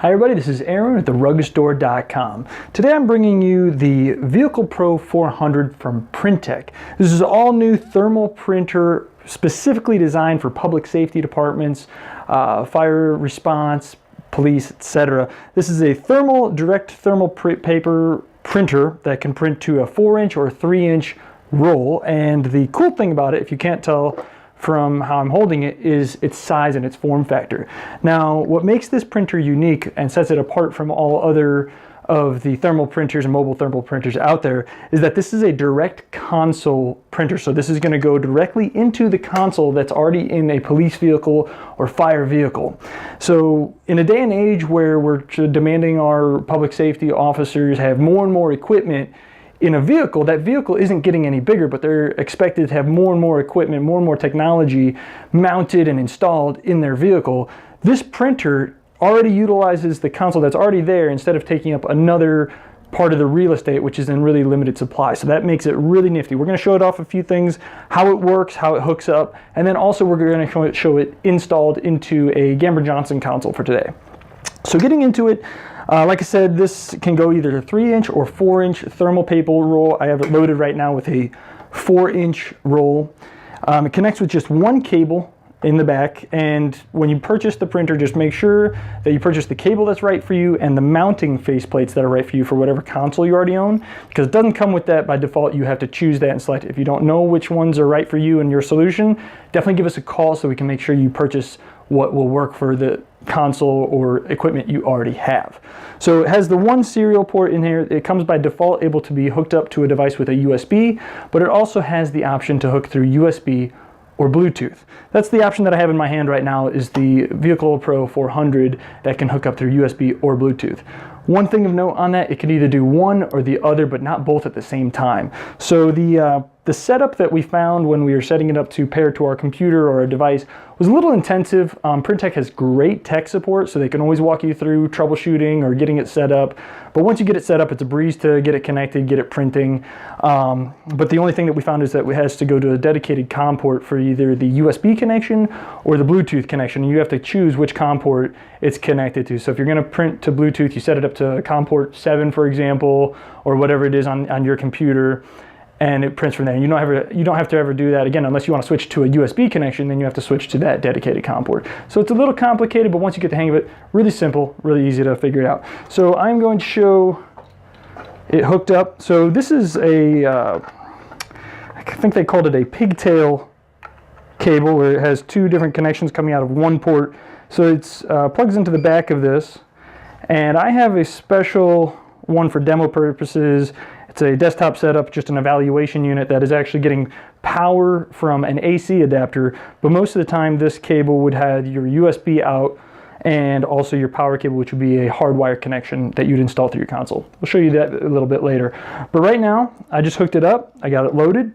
Hi everybody, this is Aaron at theruggedstore.com. Today I'm bringing you the VehiclePro 400 from Printek. This is an all-new thermal printer specifically designed for public safety departments, fire response, police, etc. This is a direct thermal paper printer that can print to a 4-inch or 3-inch roll. And the cool thing about it, if you can't tell from how I'm holding it, is its size and its form factor. Now, what makes this printer unique and sets it apart from all other of the thermal printers and mobile thermal printers out there is that this is a direct console printer. So this is going to go directly into the console that's already in a police vehicle or fire vehicle. So in a day and age where we're demanding our public safety officers have more and more equipment in a vehicle, that vehicle isn't getting any bigger, but they're expected to have more and more equipment, more and more technology mounted and installed in their vehicle. This printer already utilizes the console that's already there instead of taking up another part of the real estate, which is in really limited supply. So that makes it really nifty. We're going to show it off a few things, how it works, how it hooks up, and then also we're going to show it installed into a Gamber Johnson console for today. So getting into it, like I said, this can go either a 3-inch or 4-inch thermal paper roll. I have it loaded right now with a 4-inch roll. It connects with just one cable in the back, and when you purchase the printer, just make sure that you purchase the cable that's right for you and the mounting faceplates that are right for you for whatever console you already own, because it doesn't come with that by default. You have to choose that and select it. If you don't know which ones are right for you and your solution, definitely give us a call so we can make sure you purchase what will work for the console or equipment you already have. So it has the one serial port in here. It comes by default able to be hooked up to a device with a USB, but it also has the option to hook through USB or Bluetooth. That's the option that I have in my hand right now, is the VehiclePro 400 that can hook up through USB or Bluetooth. One thing of note on that, it can either do one or the other, but not both at the same time. So the setup that we found when we were setting it up to pair to our computer or a device was a little intensive. Printek has great tech support, so they can always walk you through troubleshooting or getting it set up. But once you get it set up, it's a breeze to get it connected, get it printing. But the only thing that we found is that it has to go to a dedicated COM port for either the USB connection or the Bluetooth connection. And you have to choose which COM port it's connected to. So if you're going to print to Bluetooth, you set it up to COM port 7, for example, or whatever it is on your computer, and it prints from there. And you don't have to ever do that again unless you want to switch to a USB connection. Then you have to switch to that dedicated COM port. So it's a little complicated, but once you get the hang of it, really simple, really easy to figure it out. So I'm going to show it hooked up. So this is a, I think they called it a pigtail cable, where it has 2 different connections coming out of one port. So it's plugs into the back of this, and I have a special one for demo purposes. It's a desktop setup, just an evaluation unit that is actually getting power from an AC adapter, but most of the time this cable would have your USB out and also your power cable, which would be a hardwire connection that you'd install through your console. We'll show you that a little bit later. But right now, I just hooked it up, I got it loaded.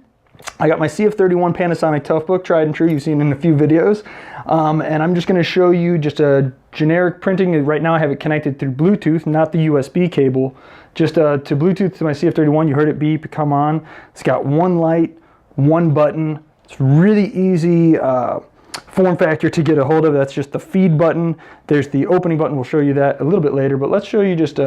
I got my CF31 Panasonic Toughbook, tried and true, you've seen in a few videos. And I'm just going to show you just a generic printing. Right now I have it connected through Bluetooth, not the USB cable, just to Bluetooth to my CF31. You heard it beep, come on. It's got one light, one button. It's really easy form factor to get a hold of. That's just the feed button. There's the opening button. We'll show you that a little bit later, but let's show you just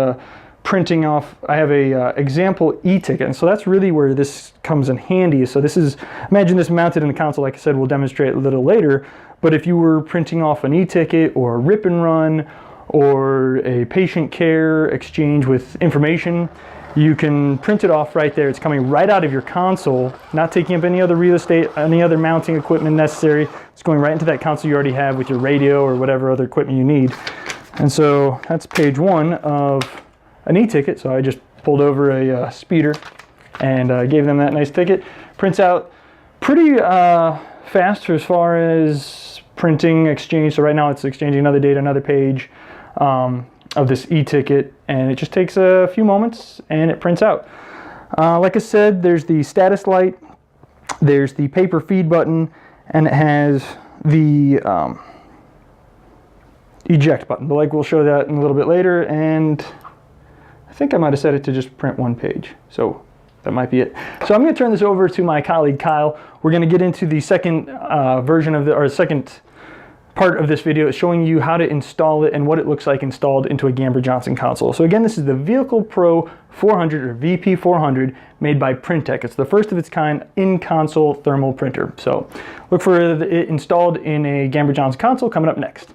printing off. I have a example e-ticket, and so that's really where this comes in handy. So this is, imagine this mounted in the console. Like I said, we'll demonstrate a little later, but if you were printing off an e-ticket or a rip and run or a patient care exchange with information, you can print it off right there. It's coming right out of your console, not taking up any other real estate, any other mounting equipment necessary. It's going right into that console you already have with your radio or whatever other equipment you need. And so that's page 1 of an e-ticket. So I just pulled over a speeder and gave them that nice ticket. Prints out pretty fast as far as printing exchange. So right now it's exchanging another data, another page of this e-ticket, and it just takes a few moments and it prints out. Like I said, there's the status light, there's the paper feed button, and it has the eject button. But like, we'll show that in a little bit later, and I think I might have set it to just print one page. So that might be it. So I'm going to turn this over to my colleague Kyle. We're going to get into the second version of the, or second part of this video is showing you how to install it and what it looks like installed into a Gamber Johnson console. So again, this is the VehiclePro 400 or VP400 made by Printek. It's the first of its kind in-console thermal printer. So look for it installed in a Gamber Johnson console coming up next.